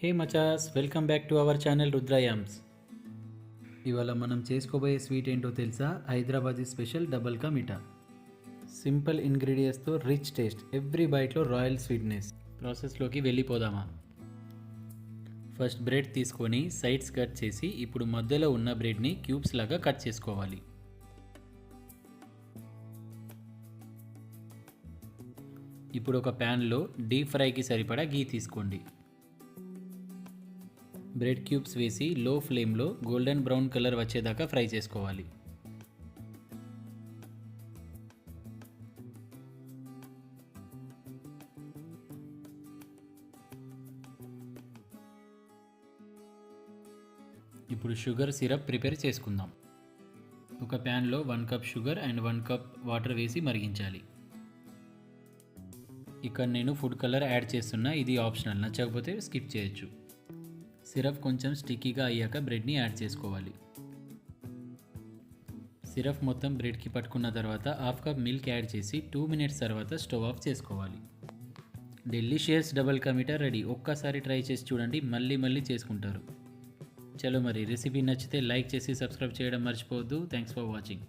Hey machas, welcome back to our channel Rudrayams. ఇవాళ మనం చేసుకోబోయే స్వీట్ ఏంటో తెలుసా? Hyderabadi special double ka meetha. Simple ఇంగ్రీడియంట్స్తో రిచ్ టేస్ట్, ఎవ్రీ బైట్లో రాయల్ స్వీట్నెస్. ప్రాసెస్లోకి వెళ్ళిపోదామా? ఫస్ట్ బ్రెడ్ తీసుకొని సైడ్స్ కట్ చేసి ఇప్పుడు మధ్యలో ఉన్న బ్రెడ్ని క్యూబ్స్ లాగా కట్ చేసుకోవాలి. ఇప్పుడు ఒక ప్యాన్లో డీప్ ఫ్రైకి సరిపడా గీ తీసుకోండి. బ్రెడ్ క్యూబ్స్ వేసి లో ఫ్లేమ్లో గోల్డెన్ బ్రౌన్ కలర్ వచ్చేదాకా ఫ్రై చేసుకోవాలి. ఇప్పుడు షుగర్ సిరప్ ప్రిపేర్ చేసుకుందాం. ఒక ప్యాన్లో 1 cup sugar and 1 cup water వేసి మరిగించాలి. ఇక్కడ నేను ఫుడ్ కలర్ యాడ్ చేస్తున్నా, ఇది ఆప్షనల్, నచ్చకపోతే స్కిప్ చేయొచ్చు. సిరప్ కొంచెం స్టిక్కీగా అయ్యాక బ్రెడ్ని యాడ్ చేసుకోవాలి. సిరప్ మొత్తం బ్రెడ్కి పట్టుకున్న తర్వాత హాఫ్ కప్ మిల్క్ యాడ్ చేసి 2 మినిట్స్ తర్వాత స్టవ్ ఆఫ్ చేసుకోవాలి. డెలిషియస్ డబల్ కా మీఠా రెడీ. ఒక్కసారి ట్రై చేసి చూడండి, మళ్ళీ మళ్ళీ చేసుకుంటారు. చలో మరి, రెసిపీ నచ్చితే లైక్ చేసి సబ్స్క్రైబ్ చేయడం మర్చిపోవద్దు. Thanks for watching.